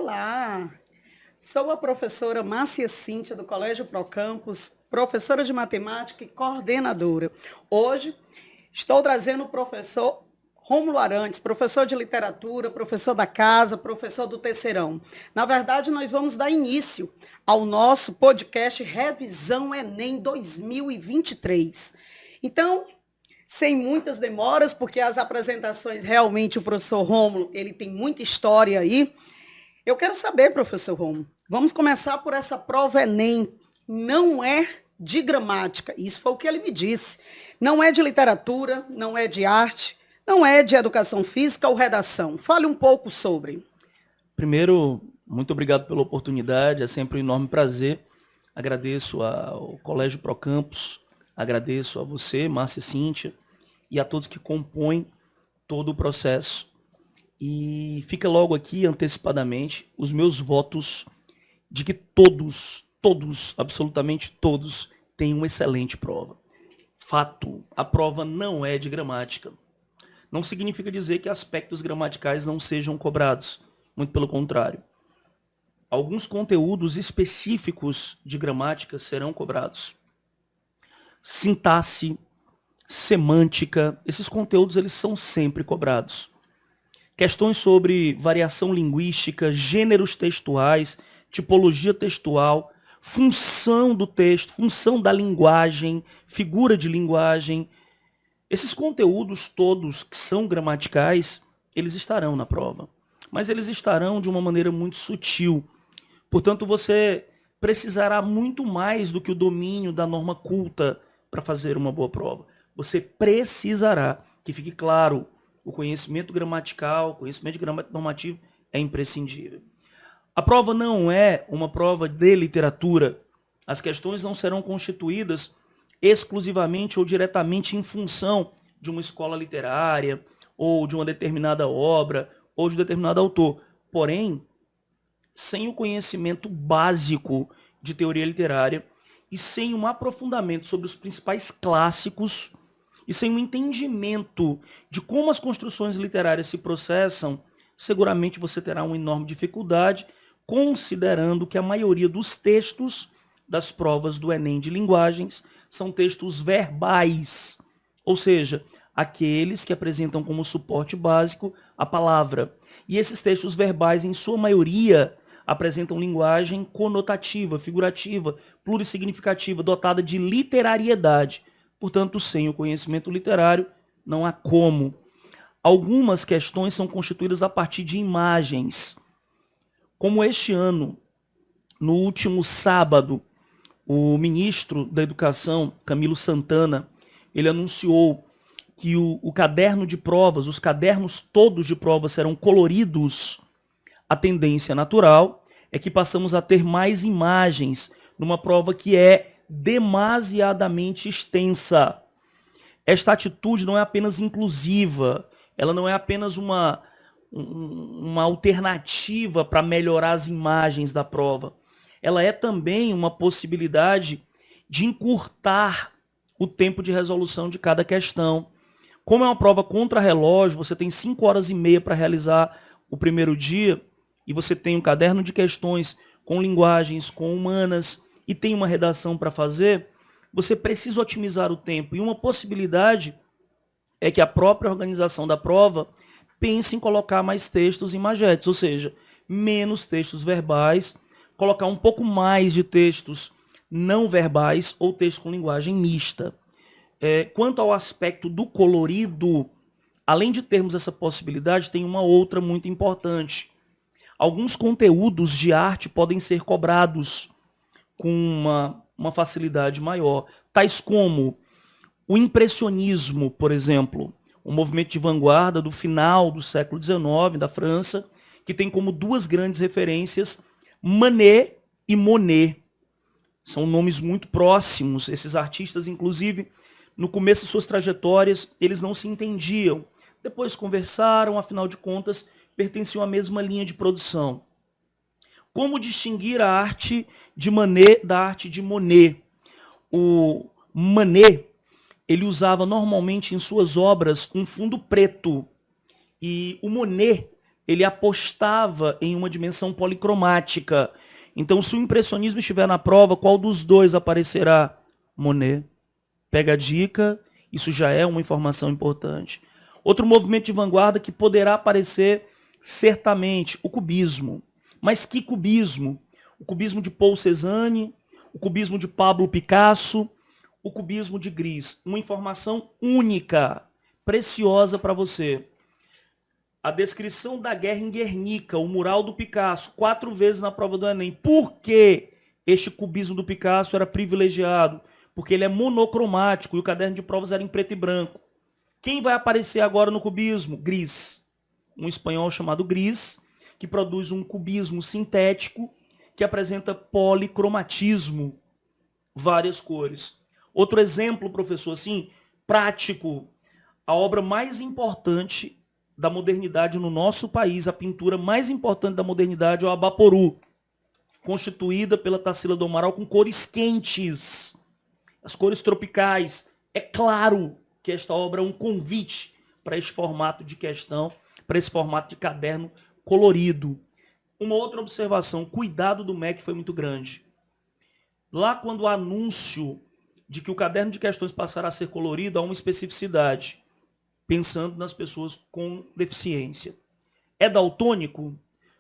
Olá, sou a professora Márcia Cíntia, do Colégio Procampus, professora de matemática e coordenadora. Hoje estou trazendo o professor Rômulo Arantes, professor de literatura, professor da casa, professor do terceirão. Na verdade, nós vamos dar início ao nosso podcast Revisão Enem 2023. Então, sem muitas demoras, porque as apresentações, realmente, o professor Rômulo, ele tem muita história aí. Eu quero saber, professor Rômulo, vamos começar por essa prova Enem. Não é de gramática, isso foi o que ele me disse. Não é de literatura, não é de arte, não é de educação física ou redação. Fale um pouco sobre. Primeiro, muito obrigado pela oportunidade, é sempre um enorme prazer. Agradeço ao Colégio Procampus, agradeço a você, Márcia Cíntia, e a todos que compõem todo o processo. E fica logo aqui, antecipadamente, os meus votos de que todos, absolutamente todos, têm uma excelente prova. Fato, a prova não é de gramática. Não significa dizer que aspectos gramaticais não sejam cobrados. Muito pelo contrário. Alguns conteúdos específicos de gramática serão cobrados. Sintaxe, semântica, esses conteúdos eles são sempre cobrados. Questões sobre variação linguística, gêneros textuais, tipologia textual, função do texto, função da linguagem, figura de linguagem. Esses conteúdos todos que são gramaticais, eles estarão na prova. Mas eles estarão de uma maneira muito sutil. Portanto, você precisará muito mais do que o domínio da norma culta para fazer uma boa prova. Você precisará, que fique claro, o conhecimento gramatical, o conhecimento de gramática normativo é imprescindível. A prova não é uma prova de literatura. As questões não serão constituídas exclusivamente ou diretamente em função de uma escola literária, ou de uma determinada obra, ou de um determinado autor. Porém, sem o conhecimento básico de teoria literária e sem um aprofundamento sobre os principais clássicos e sem um entendimento de como as construções literárias se processam, seguramente você terá uma enorme dificuldade, considerando que a maioria dos textos das provas do Enem de linguagens são textos verbais, ou seja, aqueles que apresentam como suporte básico a palavra. E esses textos verbais, em sua maioria, apresentam linguagem conotativa, figurativa, plurissignificativa, dotada de literariedade. Portanto, sem o conhecimento literário, não há como. Algumas questões são constituídas a partir de imagens. Como este ano, no último sábado, o ministro da Educação, Camilo Santana, ele anunciou que o caderno de provas, os cadernos todos de provas serão coloridos. A tendência natural é que passamos a ter mais imagens numa prova que é demasiadamente extensa. Esta atitude não é apenas inclusiva, ela não é apenas uma alternativa para melhorar as imagens da prova. Ela é também uma possibilidade de encurtar o tempo de resolução de cada questão. Como é uma prova contra-relógio, você tem 5 horas e meia para realizar o primeiro dia, e você tem um caderno de questões com linguagens, com humanas, e tem uma redação para fazer, você precisa otimizar o tempo. E uma possibilidade é que a própria organização da prova pense em colocar mais textos em magetes, ou seja, menos textos verbais, colocar um pouco mais de textos não verbais ou textos com linguagem mista. Quanto ao aspecto do colorido, além de termos essa possibilidade, tem uma outra muito importante. Alguns conteúdos de arte podem ser cobrados com uma facilidade maior, tais como o impressionismo, por exemplo, um movimento de vanguarda do final do século XIX, da França, que tem como duas grandes referências Manet e Monet. São nomes muito próximos, esses artistas, inclusive, no começo de suas trajetórias, eles não se entendiam. Depois conversaram, afinal de contas, pertenciam à mesma linha de produção. Como distinguir a arte de Manet da arte de Monet? O Manet, ele usava normalmente em suas obras um fundo preto. E o Monet, ele apostava em uma dimensão policromática. Então, se o impressionismo estiver na prova, qual dos dois aparecerá? Monet. Pega a dica, isso já é uma informação importante. Outro movimento de vanguarda que poderá aparecer certamente, o cubismo. Mas que cubismo? O cubismo de Paul Cézanne, o cubismo de Pablo Picasso, o cubismo de Gris. Uma informação única, preciosa para você. A descrição da guerra em Guernica, o mural do Picasso, 4 vezes na prova do Enem. Por que este cubismo do Picasso era privilegiado? Porque ele é monocromático e o caderno de provas era em preto e branco. Quem vai aparecer agora no cubismo? Gris. Um espanhol chamado Gris, que produz um cubismo sintético que apresenta policromatismo, várias cores. Outro exemplo, professor, assim, prático, a obra mais importante da modernidade no nosso país, a pintura mais importante da modernidade é o Abaporu, constituída pela Tarsila do Amaral com cores quentes, as cores tropicais. É claro que esta obra é um convite para esse formato de questão, para esse formato de caderno colorido. Uma outra observação, o cuidado do MEC foi muito grande. Lá quando o anúncio de que o caderno de questões passará a ser colorido, há uma especificidade, pensando nas pessoas com deficiência. É daltônico?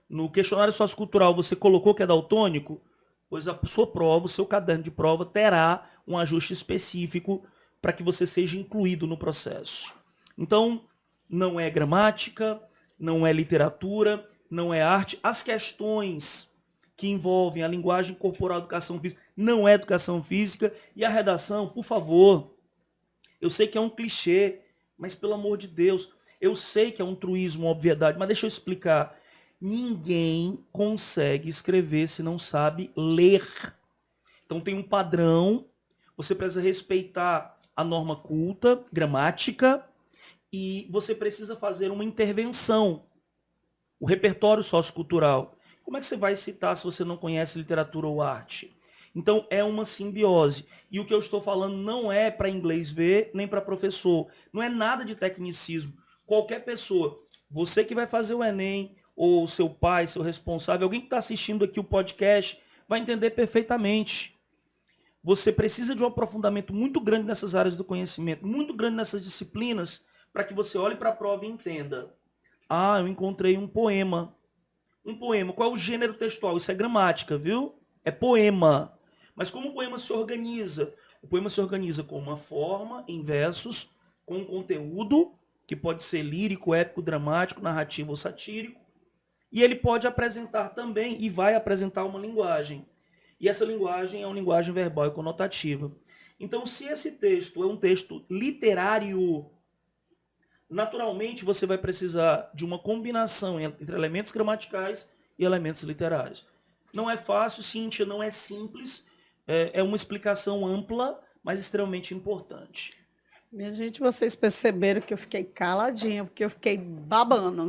No questionário sociocultural você colocou que é daltônico? Pois a sua prova, o seu caderno de prova terá um ajuste específico para que você seja incluído no processo. Então, não é gramática, não é literatura, não é arte. As questões que envolvem a linguagem corporal, educação física, não é educação física. E a redação, por favor, eu sei que é um clichê, mas pelo amor de Deus, eu sei que é um truísmo, uma obviedade, mas deixa eu explicar. Ninguém consegue escrever se não sabe ler. Então tem um padrão, você precisa respeitar a norma culta, gramática, e você precisa fazer uma intervenção. O repertório sociocultural. Como é que você vai citar se você não conhece literatura ou arte? Então é uma simbiose. E o que eu estou falando não é para inglês ver, nem para professor. Não é nada de tecnicismo. Qualquer pessoa, você que vai fazer o Enem, ou seu pai, seu responsável, alguém que está assistindo aqui o podcast, vai entender perfeitamente. Você precisa de um aprofundamento muito grande nessas áreas do conhecimento, muito grande nessas disciplinas, para que você olhe para a prova e entenda. Ah, eu encontrei um poema. Um poema. Qual é o gênero textual? Isso é gramática, viu? É poema. Mas como o poema se organiza? O poema se organiza com uma forma, em versos, com um conteúdo, que pode ser lírico, épico, dramático, narrativo ou satírico. E ele pode apresentar também, e vai apresentar uma linguagem. E essa linguagem é uma linguagem verbal e conotativa. Então, se esse texto é um texto literário, naturalmente você vai precisar de uma combinação entre elementos gramaticais e elementos literários. Não é fácil, Cíntia, não é simples, é uma explicação ampla, mas extremamente importante. Minha gente, vocês perceberam que eu fiquei caladinha, porque eu fiquei babando.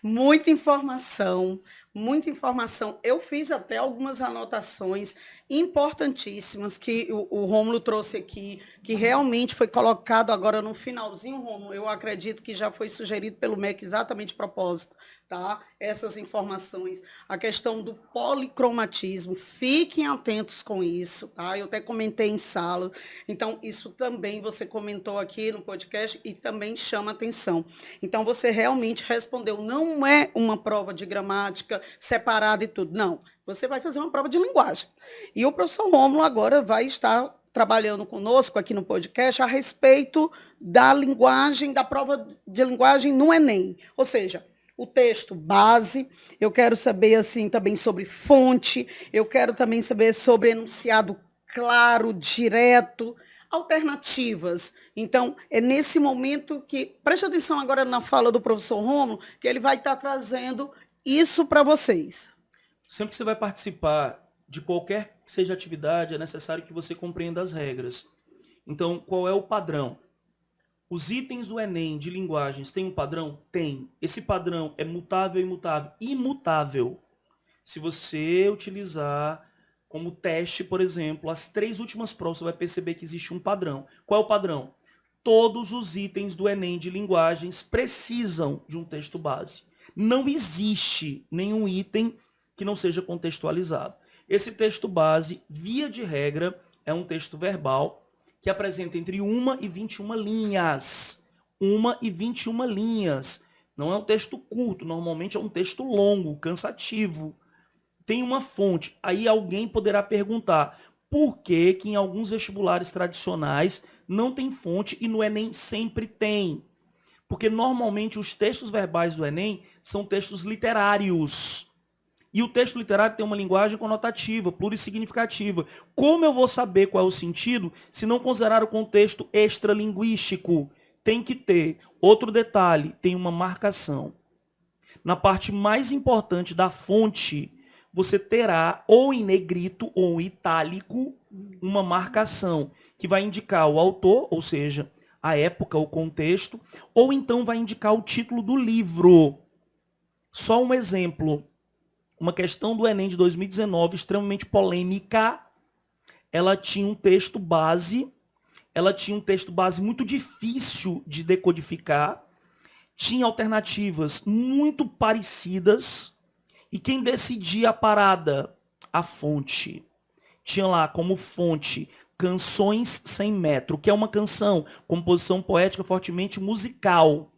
Muita informação, muita informação. Eu fiz até algumas anotações importantíssimas que o Rômulo trouxe aqui, que realmente foi colocado agora no finalzinho, Rômulo. Eu acredito que já foi sugerido pelo MEC exatamente de propósito, tá? Essas informações. A questão do policromatismo, fiquem atentos com isso, tá? Eu até comentei em sala. Então, isso também você comentou aqui no podcast e também chama atenção. Então, você realmente respondeu, não é uma prova de gramática separada e tudo, não. Você vai fazer uma prova de linguagem. E o professor Rômulo agora vai estar trabalhando conosco aqui no podcast a respeito da linguagem, da prova de linguagem no Enem. Ou seja, o texto base, eu quero saber assim também sobre fonte, eu quero também saber sobre enunciado claro, direto, alternativas. Então, é nesse momento que, preste atenção agora na fala do professor Rômulo, que ele vai estar trazendo isso para vocês. Sempre que você vai participar de qualquer que seja atividade, é necessário que você compreenda as regras. Então, qual é o padrão? Os itens do Enem de linguagens têm um padrão? Tem. Esse padrão é mutável e imutável? Imutável. Se você utilizar como teste, por exemplo, as 3 últimas provas, você vai perceber que existe um padrão. Qual é o padrão? Todos os itens do Enem de linguagens precisam de um texto base. Não existe nenhum item que não seja contextualizado. Esse texto base, via de regra, é um texto verbal que apresenta entre 1 e 21 linhas. 1 e 21 linhas. Não é um texto curto, normalmente é um texto longo, cansativo. Tem uma fonte. Aí alguém poderá perguntar por que que em alguns vestibulares tradicionais não tem fonte e no Enem sempre tem. Porque normalmente os textos verbais do Enem são textos literários. E o texto literário tem uma linguagem conotativa, plurissignificativa. Como eu vou saber qual é o sentido se não considerar o contexto extralinguístico? Tem que ter. Outro detalhe, tem uma marcação. Na parte mais importante da fonte, você terá ou em negrito ou em itálico uma marcação que vai indicar o autor, ou seja, a época, o contexto, ou então vai indicar o título do livro. Só um exemplo. Uma questão do Enem de 2019 extremamente polêmica. Ela tinha um texto base muito difícil de decodificar, tinha alternativas muito parecidas, e quem decidia a parada? A fonte. Tinha lá como fonte Canções Sem Metro, que é uma canção, composição poética fortemente musical,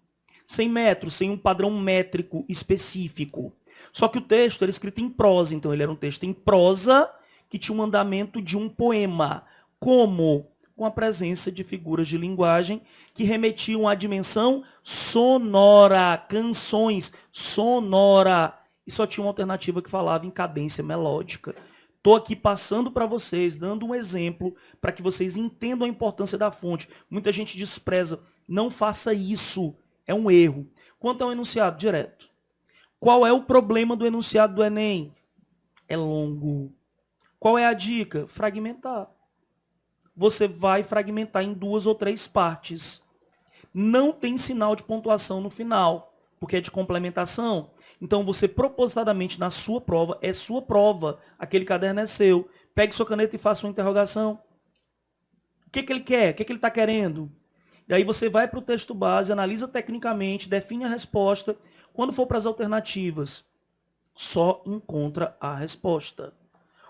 sem metro, sem um padrão métrico específico. Só que o texto era escrito em prosa, então ele era um texto em prosa que tinha um andamento de um poema. Como? Com a presença de figuras de linguagem que remetiam à dimensão sonora, canções, sonora. E só tinha uma alternativa que falava em cadência melódica. Estou aqui passando para vocês, dando um exemplo, para que vocês entendam a importância da fonte. Muita gente despreza. Não faça isso. É um erro. Quanto ao enunciado direto. Qual é o problema do enunciado do Enem? É longo. Qual é a dica? Fragmentar. Você vai fragmentar em 2 ou 3 partes. Não tem sinal de pontuação no final, porque é de complementação. Então você propositadamente na sua prova, é sua prova, aquele caderno é seu. Pegue sua caneta e faça uma interrogação. O que ele quer? O que ele está querendo? E aí você vai para o texto base, analisa tecnicamente, define a resposta. Quando for para as alternativas, só encontra a resposta.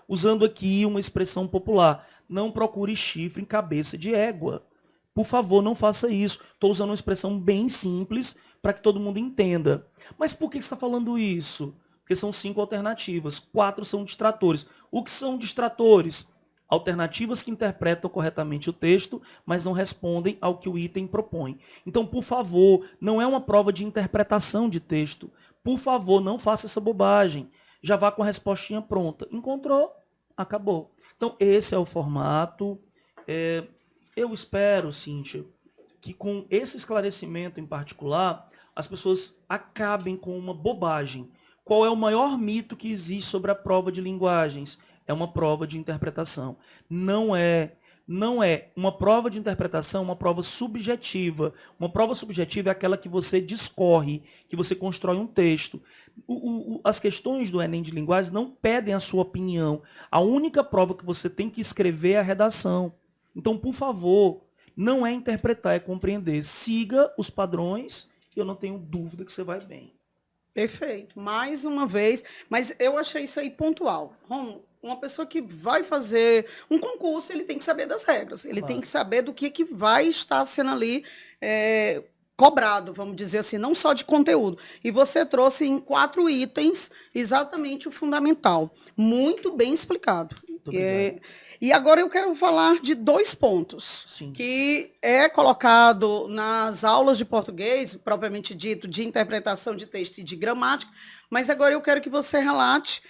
Usando aqui uma expressão popular, não procure chifre em cabeça de égua. Por favor, não faça isso. Estou usando uma expressão bem simples para que todo mundo entenda. Mas por que você está falando isso? Porque são 5 alternativas, 4 são distratores. O que são distratores? Alternativas que interpretam corretamente o texto, mas não respondem ao que o item propõe. Então, por favor, não é uma prova de interpretação de texto. Por favor, não faça essa bobagem. Já vá com a respostinha pronta. Encontrou? Acabou. Então, esse é o formato. Eu espero, Cíntia, que com esse esclarecimento em particular, as pessoas acabem com uma bobagem. Qual é o maior mito que existe sobre a prova de linguagens? É uma prova de interpretação. Não é uma prova de interpretação, uma prova subjetiva. Uma prova subjetiva é aquela que você discorre, que você constrói um texto. As questões do Enem de linguagens não pedem a sua opinião. A única prova que você tem que escrever é a redação. Então, por favor, não é interpretar, é compreender. Siga os padrões, que eu não tenho dúvida que você vai bem. Perfeito. Mais uma vez, mas eu achei isso aí pontual. Romulo, uma pessoa que vai fazer um concurso, ele tem que saber das regras, ele tem que saber do que vai estar sendo ali cobrado, vamos dizer assim, não só de conteúdo. E você trouxe em 4 itens exatamente o fundamental. Muito bem explicado. Muito obrigado. E agora eu quero falar de 2 pontos. Sim. Que é colocado nas aulas de português, propriamente dito, de interpretação de texto e de gramática, mas agora eu quero que você relate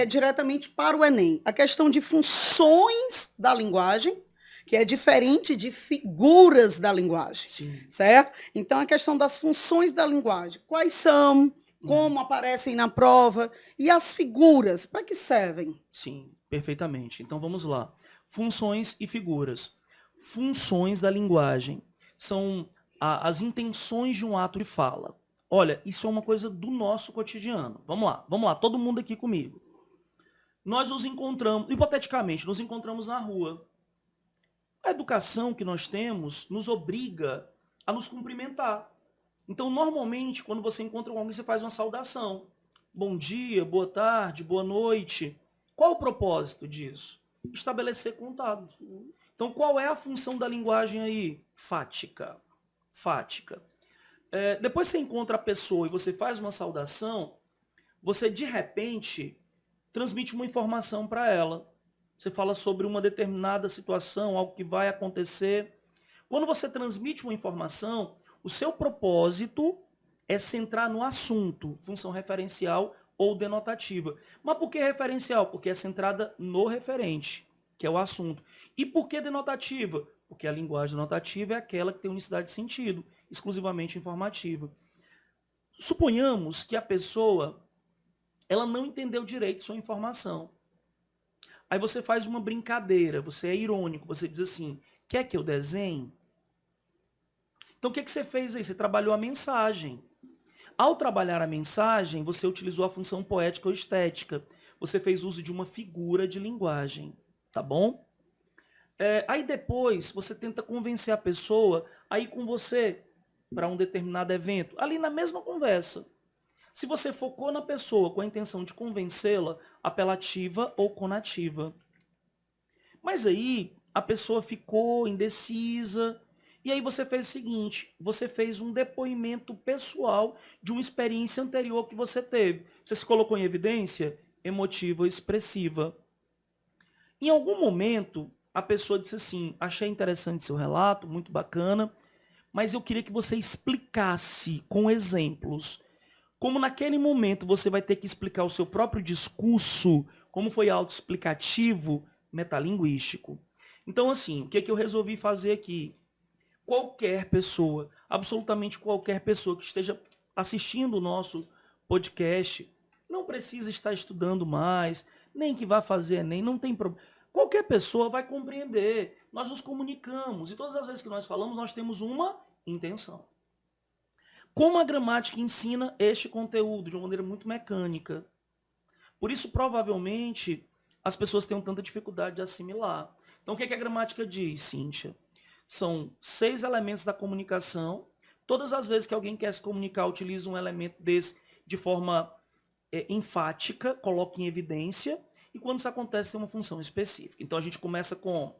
diretamente para o Enem. A questão de funções da linguagem, que é diferente de figuras da linguagem. Sim. Certo? Então, a questão das funções da linguagem. Quais são? Como aparecem na prova? E as figuras, para que servem? Sim, perfeitamente. Então, vamos lá. Funções e figuras. Funções da linguagem são as intenções de um ato de fala. Olha, isso é uma coisa do nosso cotidiano. Vamos lá, todo mundo aqui comigo. Nós nos encontramos, hipoteticamente, nos encontramos na rua. A educação que nós temos nos obriga a nos cumprimentar. Então, normalmente, quando você encontra alguém, você faz uma saudação. Bom dia, boa tarde, boa noite. Qual o propósito disso? Estabelecer contato. Então, qual é a função da linguagem aí? Fática. Fática. Depois você encontra a pessoa e você faz uma saudação, você, de repente, transmite uma informação para ela. Você fala sobre uma determinada situação, algo que vai acontecer. Quando você transmite uma informação, o seu propósito é centrar no assunto, função referencial ou denotativa. Mas por que referencial? Porque é centrada no referente, que é o assunto. E por que denotativa? Porque a linguagem denotativa é aquela que tem unicidade de sentido, exclusivamente informativa. Suponhamos que a pessoa ela não entendeu direito sua informação. Aí você faz uma brincadeira, você é irônico, você diz assim, quer que eu desenhe? Então o que você fez aí? Você trabalhou a mensagem. Ao trabalhar a mensagem, você utilizou a função poética ou estética. Você fez uso de uma figura de linguagem, tá bom? Aí depois você tenta convencer a pessoa a ir com você para um determinado evento, ali na mesma conversa. Se você focou na pessoa com a intenção de convencê-la, apelativa ou conativa. Mas aí a pessoa ficou indecisa, e aí você fez o seguinte, você fez um depoimento pessoal de uma experiência anterior que você teve. Você se colocou em evidência emotiva ou expressiva. Em algum momento, a pessoa disse assim, achei interessante seu relato, muito bacana, mas eu queria que você explicasse com exemplos. Como naquele momento você vai ter que explicar o seu próprio discurso, como foi autoexplicativo, metalinguístico. Então, assim, o que eu resolvi fazer aqui? Qualquer pessoa, absolutamente qualquer pessoa que esteja assistindo o nosso podcast, não precisa estar estudando mais, nem que vá fazer Enem, não tem problema. Qualquer pessoa vai compreender. Nós nos comunicamos e todas as vezes que nós falamos, nós temos uma intenção. Como a gramática ensina este conteúdo de uma maneira muito mecânica. Por isso, provavelmente, as pessoas têm tanta dificuldade de assimilar. Então, o que a gramática diz, Cíntia? São 6 elementos da comunicação. Todas as vezes que alguém quer se comunicar, utiliza um elemento desse de forma enfática, coloca em evidência, e quando isso acontece, tem uma função específica. Então, a gente começa com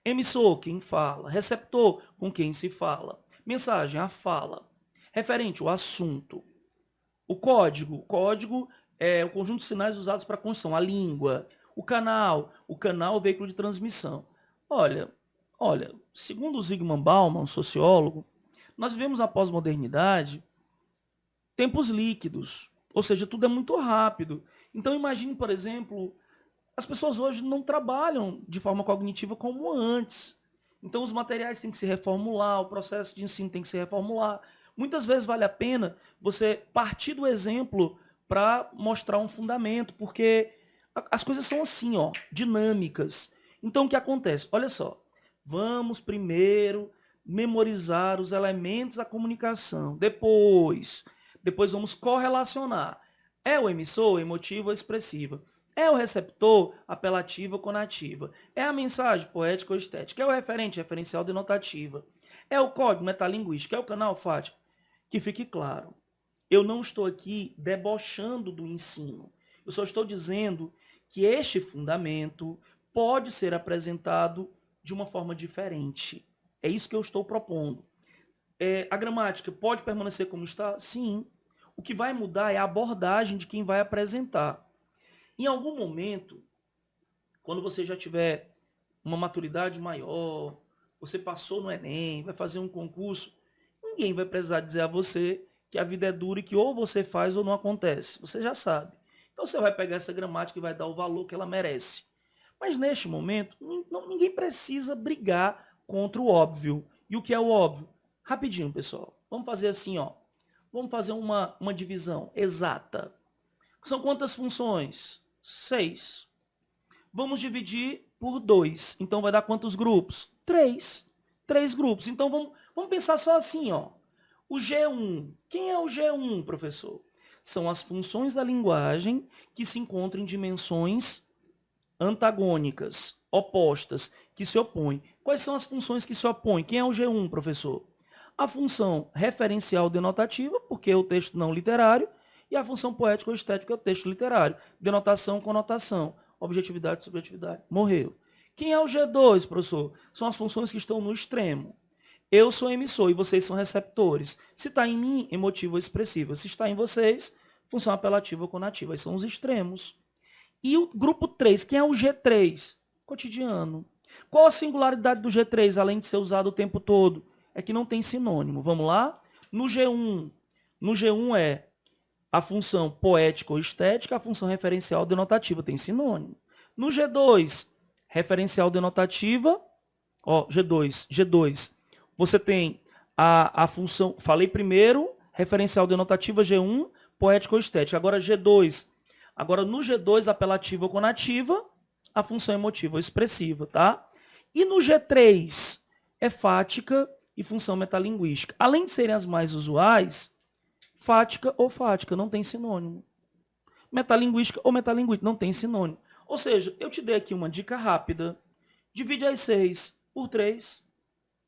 emissor, quem fala, receptor, com quem se fala, mensagem, a fala, referente, o assunto, o código é o conjunto de sinais usados para a construção, a língua, o canal, o veículo de transmissão. Olha, segundo o Zygmunt Bauman, um sociólogo, nós vivemos a pós-modernidade tempos líquidos, ou seja, tudo é muito rápido. Então imagine, por exemplo, as pessoas hoje não trabalham de forma cognitiva como antes. Então os materiais têm que se reformular, o processo de ensino tem que se reformular. Muitas vezes vale a pena você partir do exemplo para mostrar um fundamento, porque as coisas são assim, ó, dinâmicas. Então o que acontece? Olha só, vamos primeiro memorizar os elementos da comunicação, depois vamos correlacionar. É o emissor, emotiva ou expressiva? É o receptor, apelativa ou conativa? É a mensagem, poética ou estética? É o referente, referencial, denotativa? É o código, metalinguístico? É o canal, fático? Que fique claro, eu não estou aqui debochando do ensino. Eu só estou dizendo que este fundamento pode ser apresentado de uma forma diferente. É isso que eu estou propondo. A gramática pode permanecer como está? Sim. O que vai mudar é a abordagem de quem vai apresentar. Em algum momento, quando você já tiver uma maturidade maior, você passou no Enem, vai fazer um concurso, ninguém vai precisar dizer a você que a vida é dura e que ou você faz ou não acontece. Você já sabe. Então você vai pegar essa gramática e vai dar o valor que ela merece. Mas neste momento, ninguém precisa brigar contra o óbvio. E o que é o óbvio? Rapidinho, pessoal. Vamos fazer assim, ó. Vamos fazer uma divisão exata. São quantas funções? 6. Vamos dividir por 2. Então vai dar quantos grupos? 3. 3 grupos. Então vamos pensar só assim, ó. O G1. Quem é o G1, professor? São as funções da linguagem que se encontram em dimensões antagônicas, opostas, que se opõem. Quais são as funções que se opõem? Quem é o G1, professor? A função referencial denotativa, porque é o texto não literário, e a função poética ou estética é o texto literário. Denotação, conotação, objetividade, subjetividade. Morreu. Quem é o G2, professor? São as funções que estão no extremo. Eu sou emissor e vocês são receptores. Se está em mim, emotiva ou expressiva. Se está em vocês, função apelativa ou conativa. Aí são os extremos. E o grupo 3, quem é o G3? Cotidiano. Qual a singularidade do G3, além de ser usado o tempo todo? É que não tem sinônimo. Vamos lá? No G1 é a função poética ou estética, a função referencial denotativa tem sinônimo. No G2, referencial denotativa, G2, você tem a função, falei primeiro, referencial denotativa G1, poética ou estética. Agora G2, agora no G2, apelativa ou conativa, a função emotiva ou expressiva, tá? E no G3, é fática e função metalinguística. Além de serem as mais usuais, fática ou fática, não tem sinônimo. Metalinguística ou metalinguística, não tem sinônimo. Ou seja, eu te dei aqui uma dica rápida. Divide as 6 por 3,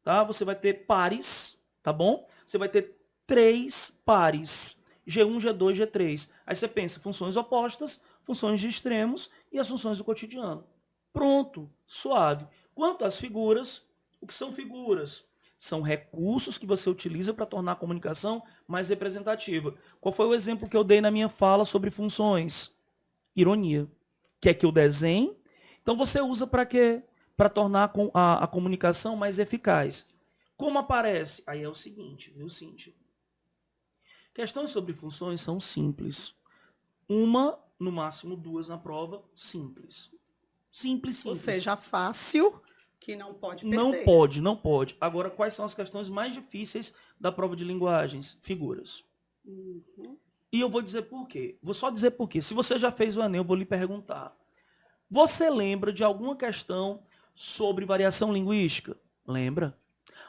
tá? Você vai ter pares, tá bom? Você vai ter 3 pares. G1, G2, G3. Aí você pensa, funções opostas, funções de extremos e as funções do cotidiano. Pronto, suave. Quanto às figuras, o que são figuras? São recursos que você utiliza para tornar a comunicação mais representativa. Qual foi o exemplo que eu dei na minha fala sobre funções? Ironia. Quer que eu desenhe? Então você usa para quê? Para tornar a comunicação mais eficaz. Como aparece? Aí é o seguinte, viu, Cíntia? Questões sobre funções são simples. Uma, no máximo 2 na prova, simples. Simples. Ou seja, fácil, que não pode perder. Não pode. Agora, quais são as questões mais difíceis da prova de linguagens? Figuras. E eu vou dizer por quê. Vou só dizer por quê. Se você já fez o Enem, eu vou lhe perguntar. Você lembra de alguma questão sobre variação linguística? Lembra?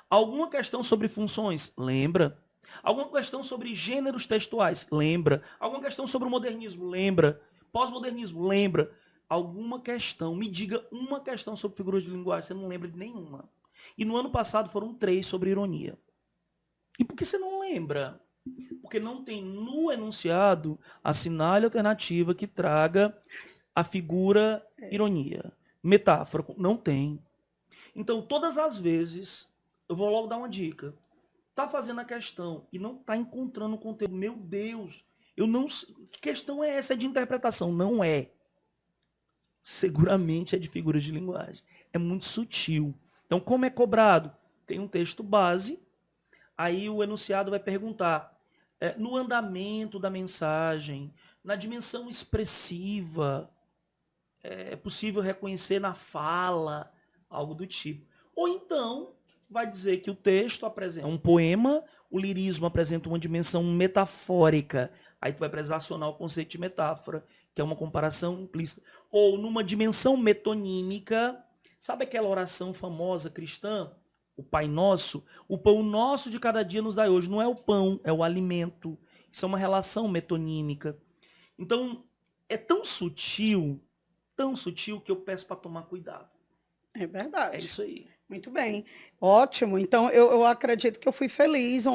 Alguma questão sobre funções? Lembra? Alguma questão sobre gêneros textuais? Lembra? Alguma questão sobre o modernismo? Lembra? Pós-modernismo? Lembra? Alguma questão, me diga uma questão sobre figuras de linguagem, você não lembra de nenhuma. E no ano passado foram 3 sobre ironia. E por que você não lembra? Porque não tem no enunciado assinale alternativa que traga a figura ironia. Metáfora, não tem. Então, todas as vezes, eu vou logo dar uma dica. Tá fazendo a questão e não tá encontrando o conteúdo. Meu Deus, eu não sei. Que questão é essa? É de interpretação? Não é. Seguramente é de figuras de linguagem. É muito sutil. Então, como é cobrado? Tem um texto base, aí o enunciado vai perguntar no andamento da mensagem, na dimensão expressiva, é possível reconhecer na fala, algo do tipo. Ou então, vai dizer que o texto apresenta um poema, o lirismo apresenta uma dimensão metafórica. Aí tu vai precisar acionar o conceito de metáfora, que é uma comparação implícita. Ou numa dimensão metonímica, sabe aquela oração famosa cristã? O Pai Nosso? O pão nosso de cada dia nos dai hoje. Não é o pão, é o alimento. Isso é uma relação metonímica. Então, é tão sutil que eu peço para tomar cuidado. É verdade. É isso aí. Muito bem, ótimo. Então, eu acredito que eu fui feliz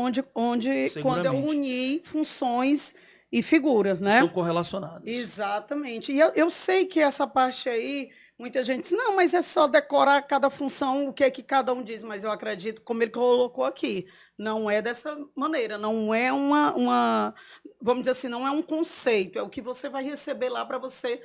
quando eu uni funções e figuras, né? Estão correlacionadas. Exatamente. E eu sei que essa parte aí, muita gente diz, não, mas é só decorar cada função, o que é que cada um diz, mas eu acredito, como ele colocou aqui, não é dessa maneira, não é vamos dizer assim, não é um conceito, é o que você vai receber lá para você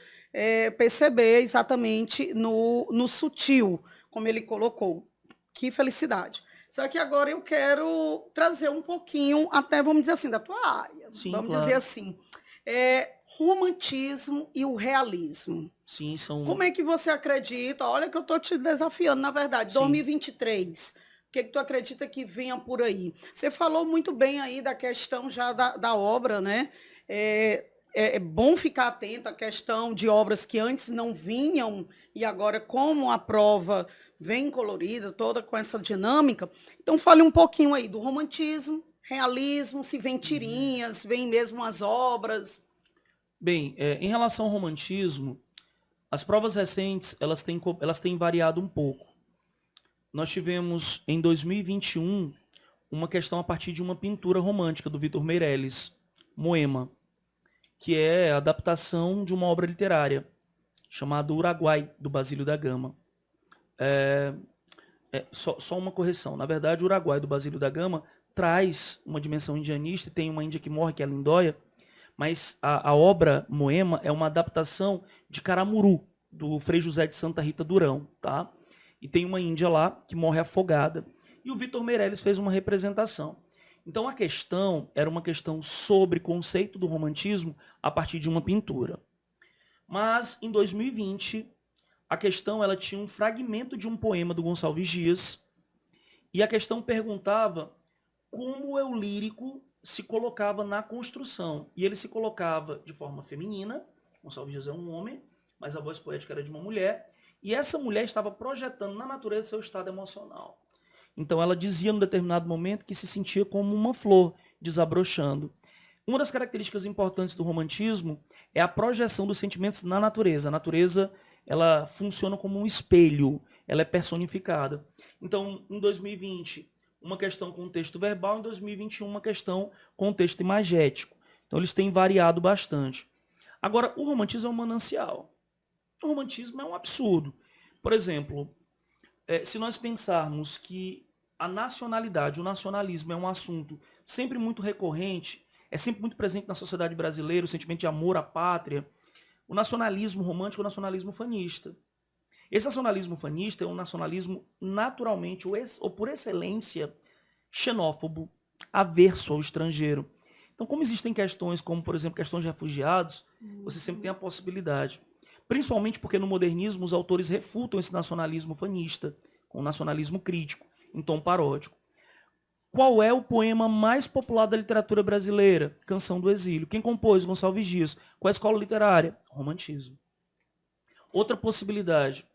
perceber exatamente no sutil, como ele colocou. Que felicidade. Só que agora eu quero trazer um pouquinho, até vamos dizer assim, da tua área. Sim, vamos claro. dizer assim, romantismo e o realismo. Sim, são... Como é que você acredita? Olha que eu estou te desafiando, na verdade, Sim. 2023. O que tu acredita que venha por aí? Você falou muito bem aí da questão já da obra, né? É bom ficar atento à questão de obras que antes não vinham e agora, como a prova vem colorida, toda com essa dinâmica. Então, fale um pouquinho aí do romantismo, realismo, se vem tirinhas, vem mesmo as obras. Bem, em relação ao romantismo, as provas recentes elas têm variado um pouco. Nós tivemos, em 2021, uma questão a partir de uma pintura romântica do Vitor Meirelles, Moema, que é a adaptação de uma obra literária chamada Uruguai, do Basílio da Gama. Só uma correção. Na verdade, o Uruguai, do Basílio da Gama, traz uma dimensão indianista, e tem uma índia que morre, que é a Lindóia, mas a obra Moema é uma adaptação de Caramuru, do Frei José de Santa Rita Durão, tá? E tem uma índia lá que morre afogada. E o Vitor Meirelles fez uma representação. Então a questão era uma questão sobre conceito do romantismo a partir de uma pintura. Mas em 2020, a questão ela tinha um fragmento de um poema do Gonçalves Dias, e a questão perguntava como o eu lírico se colocava na construção. E ele se colocava de forma feminina, Gonçalves Dias é um homem, mas a voz poética era de uma mulher, e essa mulher estava projetando na natureza seu estado emocional. Então ela dizia num determinado momento que se sentia como uma flor desabrochando. Uma das características importantes do romantismo é a projeção dos sentimentos na natureza. A natureza ela funciona como um espelho, ela é personificada. Então, em 2020, uma questão com texto verbal, em 2021, uma questão com texto imagético. Então, eles têm variado bastante. Agora, o romantismo é um manancial. O romantismo é um absurdo. Por exemplo, se nós pensarmos que a nacionalidade, o nacionalismo é um assunto sempre muito recorrente, é sempre muito presente na sociedade brasileira, o sentimento de amor à pátria, o nacionalismo romântico é o nacionalismo fanista. Esse nacionalismo fanista é um nacionalismo naturalmente, ou por excelência, xenófobo, averso ao estrangeiro. Então, como existem questões como, por exemplo, questões de refugiados, você sempre tem a possibilidade. Principalmente porque no modernismo os autores refutam esse nacionalismo fanista, com o nacionalismo crítico, em tom paródico. Qual é o poema mais popular da literatura brasileira? Canção do Exílio. Quem compôs? Gonçalves Dias. Qual é a escola literária? Romantismo. Outra possibilidade.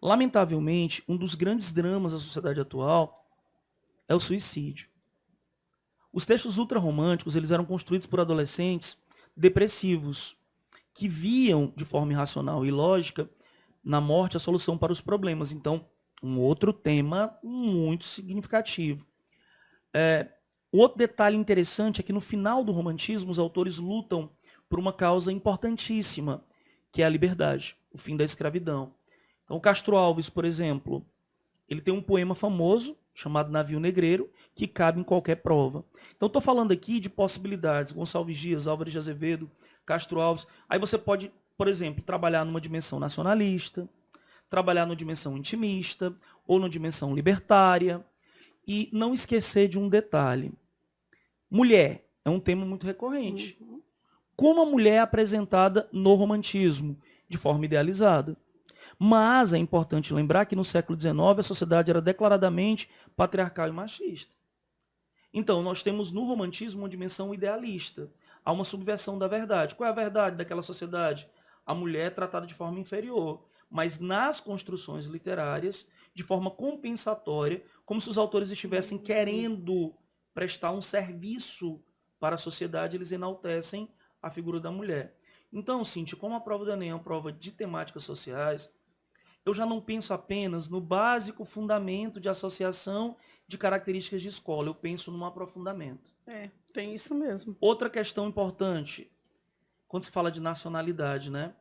Lamentavelmente, um dos grandes dramas da sociedade atual é o suicídio. Os textos ultrarromânticos eles eram construídos por adolescentes depressivos, que viam de forma irracional e lógica na morte a solução para os problemas. Então, um outro tema muito significativo. Outro detalhe interessante é que no final do romantismo os autores lutam por uma causa importantíssima, que é a liberdade, o fim da escravidão. Então, Castro Alves, por exemplo, ele tem um poema famoso chamado Navio Negreiro, que cabe em qualquer prova. Então, estou falando aqui de possibilidades. Gonçalves Dias, Álvares de Azevedo, Castro Alves. Aí você pode, por exemplo, trabalhar numa dimensão nacionalista, trabalhar numa dimensão intimista ou numa dimensão libertária. E não esquecer de um detalhe. Mulher é um tema muito recorrente. Como a mulher é apresentada no romantismo? De forma idealizada. Mas é importante lembrar que no século XIX a sociedade era declaradamente patriarcal e machista. Então, nós temos no romantismo uma dimensão idealista. Há uma subversão da verdade. Qual é a verdade daquela sociedade? A mulher é tratada de forma inferior. Mas nas construções literárias, de forma compensatória, como se os autores estivessem querendo prestar um serviço para a sociedade, eles enaltecem a figura da mulher. Então, Cíntia, como a prova do Enem é uma prova de temáticas sociais, eu já não penso apenas no básico fundamento de associação de características de escola, eu penso num aprofundamento. Tem isso mesmo. Outra questão importante, quando se fala de nacionalidade, né?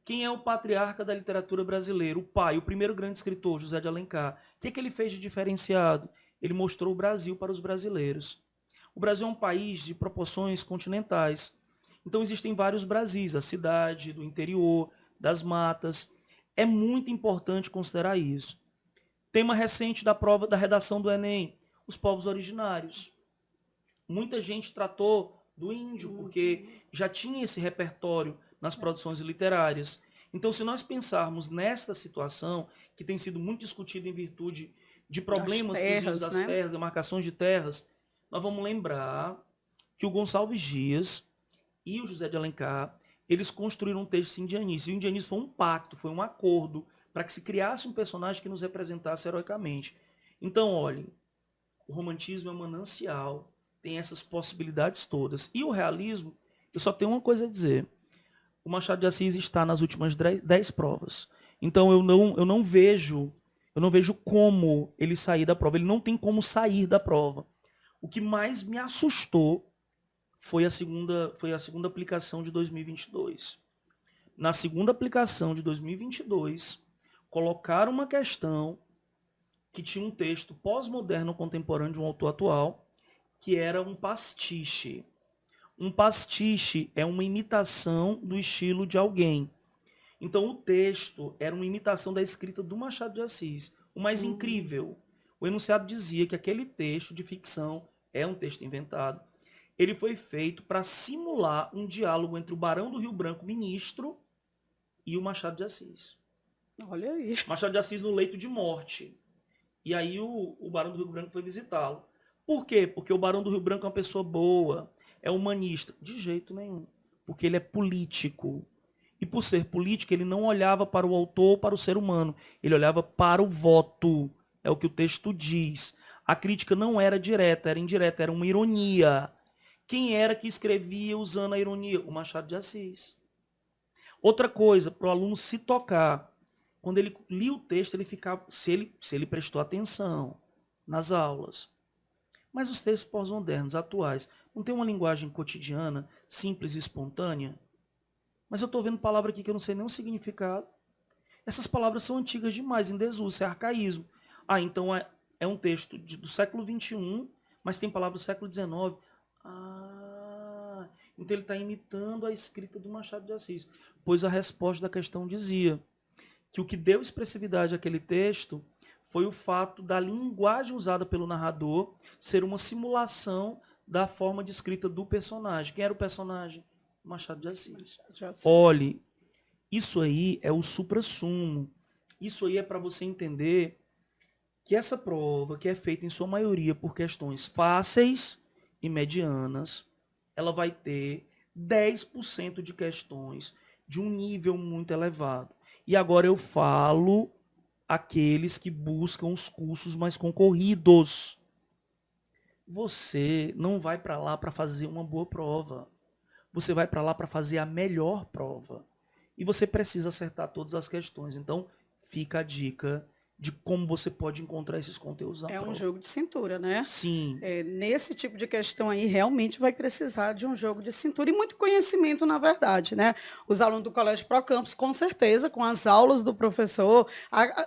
Quem é o patriarca da literatura brasileira? O pai, o primeiro grande escritor, José de Alencar. O que ele fez de diferenciado? Ele mostrou o Brasil para os brasileiros. O Brasil é um país de proporções continentais. Então existem vários Brasis, a cidade, do interior, das matas. É muito importante considerar isso. Tema recente da prova da redação do Enem, os povos originários. Muita gente tratou do índio, porque já tinha esse repertório nas produções literárias. Então, se nós pensarmos nesta situação, que tem sido muito discutida em virtude de problemas das terras, demarcações de terras, nós vamos lembrar que o Gonçalves Dias e o José de Alencar, eles construíram um texto indianista. E o indianismo foi um pacto, foi um acordo para que se criasse um personagem que nos representasse heroicamente. Então, olhem, o romantismo é um manancial, tem essas possibilidades todas. E o realismo, eu só tenho uma coisa a dizer. O Machado de Assis está nas últimas 10 provas. Então eu não vejo como ele sair da prova. Ele não tem como sair da prova. O que mais me assustou foi a segunda aplicação de 2022. Na segunda aplicação de 2022, colocaram uma questão que tinha um texto pós-moderno contemporâneo de um autor atual, que era um pastiche. Um pastiche é uma imitação do estilo de alguém. Então o texto era uma imitação da escrita do Machado de Assis. O mais incrível, o enunciado dizia que aquele texto de ficção é um texto inventado. Ele foi feito para simular um diálogo entre o Barão do Rio Branco, ministro, e o Machado de Assis. Olha aí. Machado de Assis no leito de morte. E aí o Barão do Rio Branco foi visitá-lo. Por quê? Porque o Barão do Rio Branco é uma pessoa boa, é humanista. De jeito nenhum. Porque ele é político. E por ser político, ele não olhava para o autor ou para o ser humano. Ele olhava para o voto. É o que o texto diz. A crítica não era direta, era indireta, era uma ironia. Quem era que escrevia usando a ironia? O Machado de Assis. Outra coisa, para o aluno se tocar. Quando ele lia o texto, ele ficava, se ele prestou atenção nas aulas. Mas os textos pós-modernos, atuais, não tem uma linguagem cotidiana, simples e espontânea? Mas eu estou vendo palavra aqui que eu não sei nem o significado. Essas palavras são antigas demais, em desuso, é arcaísmo. Ah, então é um texto do século XXI, mas tem palavras do século XIX. Ah, então ele está imitando a escrita do Machado de Assis. Pois a resposta da questão dizia que o que deu expressividade àquele texto foi o fato da linguagem usada pelo narrador ser uma simulação da forma de escrita do personagem. Quem era o personagem? Machado de Assis. Olhe, isso aí é o suprassumo. Isso aí é para você entender que essa prova, que é feita em sua maioria por questões fáceis e medianas, ela vai ter 10% de questões de um nível muito elevado. E agora eu falo aqueles que buscam os cursos mais concorridos. Você não vai para lá para fazer uma boa prova. Você vai para lá para fazer a melhor prova. E você precisa acertar todas as questões. Então, fica a dica de como você pode encontrar esses conteúdos na prova. É um jogo de cintura, né? Sim. Nesse tipo de questão aí, realmente vai precisar de um jogo de cintura e muito conhecimento, na verdade, né? Os alunos do Colégio Procampus, com certeza, com as aulas do professor,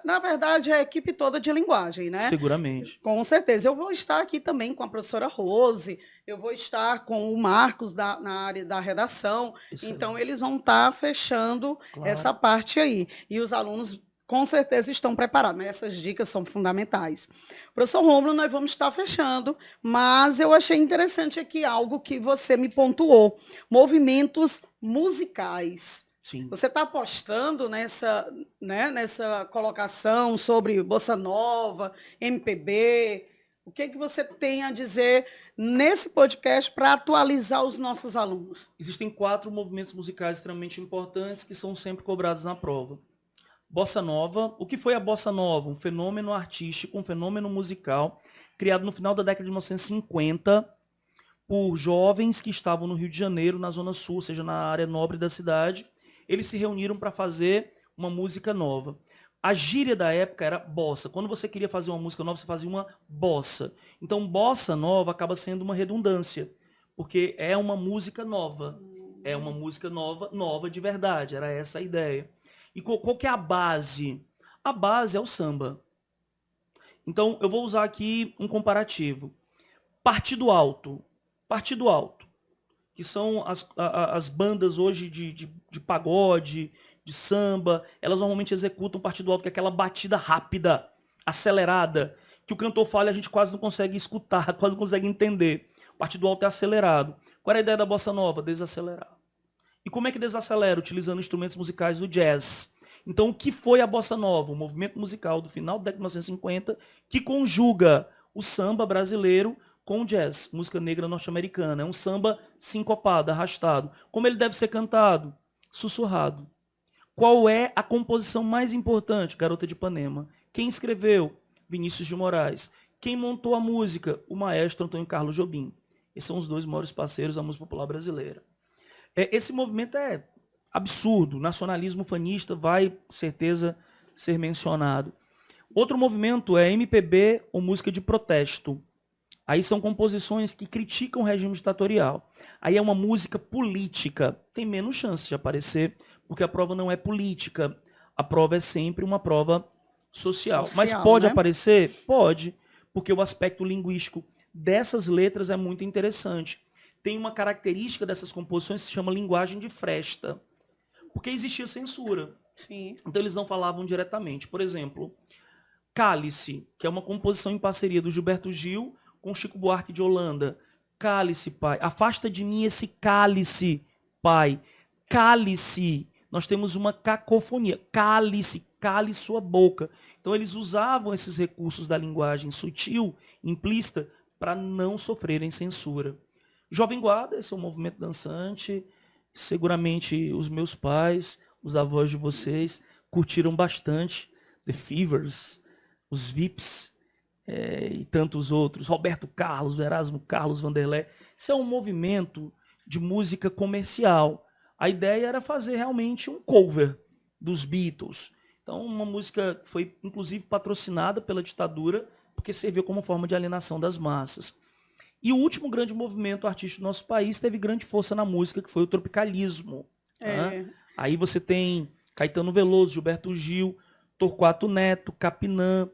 na verdade, a equipe toda de linguagem, né? Seguramente. Com certeza. Eu vou estar aqui também com a professora Rose, eu vou estar com o Marcos na área da redação. Excelente. Então, eles vão estar fechando essa parte aí. E os alunos com certeza estão preparados, mas essas dicas são fundamentais. Professor Rômulo, nós vamos estar fechando, mas eu achei interessante aqui algo que você me pontuou, movimentos musicais. Sim. Você está apostando nessa colocação sobre bossa nova, MPB, o que você tem a dizer nesse podcast para atualizar os nossos alunos? Existem 4 movimentos musicais extremamente importantes que são sempre cobrados na prova. Bossa Nova. O que foi a Bossa Nova? Um fenômeno artístico, um fenômeno musical, criado no final da década de 1950 por jovens que estavam no Rio de Janeiro, na Zona Sul, ou seja, na área nobre da cidade. Eles se reuniram para fazer uma música nova. A gíria da época era bossa. Quando você queria fazer uma música nova, você fazia uma bossa. Então, bossa nova acaba sendo uma redundância, porque é uma música nova. É uma música nova de verdade. Era essa a ideia. E qual que é a base? A base é o samba. Então, eu vou usar aqui um comparativo. Partido Alto. Partido Alto, que são as bandas hoje de pagode, de samba, elas normalmente executam Partido Alto, que é aquela batida rápida, acelerada, que o cantor fala e a gente quase não consegue escutar, quase não consegue entender. O Partido Alto é acelerado. Qual é a ideia da bossa nova? Desacelerar. E como é que desacelera? Utilizando instrumentos musicais do jazz. Então, o que foi a bossa nova? Um movimento musical do final da década de 1950 que conjuga o samba brasileiro com o jazz, música negra norte-americana. É um samba sincopado, arrastado. Como ele deve ser cantado? Sussurrado. Qual é a composição mais importante? Garota de Ipanema. Quem escreveu? Vinícius de Moraes. Quem montou a música? O maestro Antônio Carlos Jobim. Esses são os 2 maiores parceiros da música popular brasileira. Esse movimento é absurdo. O nacionalismo fanista vai, com certeza, ser mencionado. Outro movimento é MPB ou música de protesto. Aí são composições que criticam o regime ditatorial. Aí é uma música política, tem menos chance de aparecer, porque a prova não é política. A prova é sempre uma prova social. Mas pode né? aparecer? Pode, porque o aspecto linguístico dessas letras é muito interessante. Tem uma característica dessas composições que se chama linguagem de fresta, porque existia censura. Sim. Então eles não falavam diretamente. Por exemplo, Cálice, que é uma composição em parceria do Gilberto Gil com Chico Buarque de Holanda. Cálice, pai. Afasta de mim esse cálice, pai. Cálice. Nós temos uma cacofonia. Cálice, cale sua boca. Então eles usavam esses recursos da linguagem sutil, implícita, para não sofrerem censura. Jovem Guarda, esse é um movimento dançante. Seguramente os meus pais, os avós de vocês, curtiram bastante. The Fevers, os Vips e tantos outros. Roberto Carlos, Erasmo Carlos, Vanderlei. Isso é um movimento de música comercial. A ideia era fazer realmente um cover dos Beatles. Então, uma música que foi, inclusive, patrocinada pela ditadura, porque serviu como forma de alienação das massas. E o último grande movimento artístico do nosso país teve grande força na música, que foi o tropicalismo. Tá? Aí você tem Caetano Veloso, Gilberto Gil, Torquato Neto, Capinã,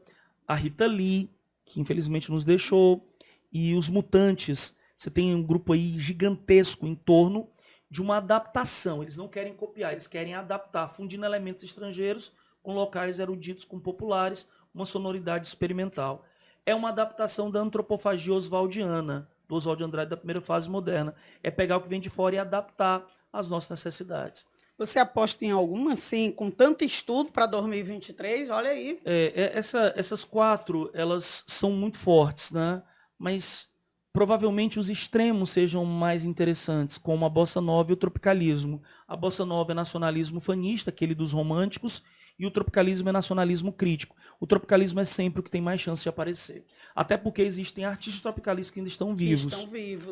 a Rita Lee, que infelizmente nos deixou, e os Mutantes. Você tem um grupo aí gigantesco em torno de uma adaptação. Eles não querem copiar, eles querem adaptar, fundindo elementos estrangeiros com locais eruditos, com populares, uma sonoridade experimental. É uma adaptação da antropofagia oswaldiana, do Oswald de Andrade da primeira fase moderna. É pegar o que vem de fora e adaptar às nossas necessidades. Você aposta em alguma, assim, com tanto estudo para 2023? Olha aí. Essas quatro, elas são muito fortes, né? Mas provavelmente os extremos sejam mais interessantes, como a bossa nova e o tropicalismo. A bossa nova é nacionalismo fanista, aquele dos românticos, e o tropicalismo é nacionalismo crítico. O tropicalismo é sempre o que tem mais chance de aparecer. Até porque existem artistas tropicalistas que ainda estão vivos.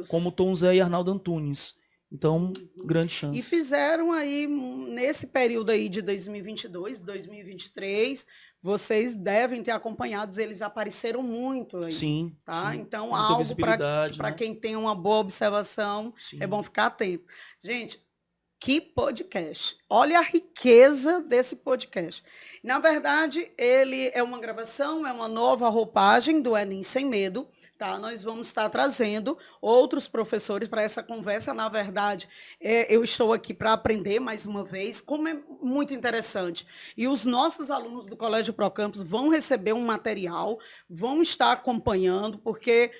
Como Tom Zé e Arnaldo Antunes. Então, grande chance. E fizeram aí, nesse período aí de 2022, 2023, vocês devem ter acompanhado, eles apareceram muito aí. Sim. Tá? Sim. Então, muita algo para né? quem tem uma boa observação, Sim. é bom ficar atento. Gente, que podcast. Olha a riqueza desse podcast. Na verdade, ele é uma gravação, é uma nova roupagem do Enem Sem Medo. Tá? Nós vamos estar trazendo outros professores para essa conversa. Na verdade, eu estou aqui para aprender mais uma vez, como é muito interessante. E os nossos alunos do Colégio Procampus vão receber um material, vão estar acompanhando, porque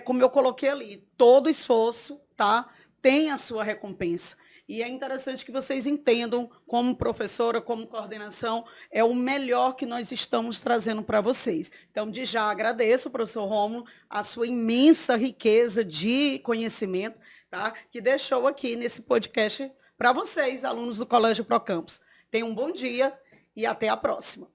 como eu coloquei ali, todo esforço, tá, tem a sua recompensa. E é interessante que vocês entendam, como professora, como coordenação, é o melhor que nós estamos trazendo para vocês. Então, de já agradeço, professor Rômulo, a sua imensa riqueza de conhecimento, tá, que deixou aqui nesse podcast para vocês, alunos do Colégio Procampus. Tenham um bom dia e até a próxima.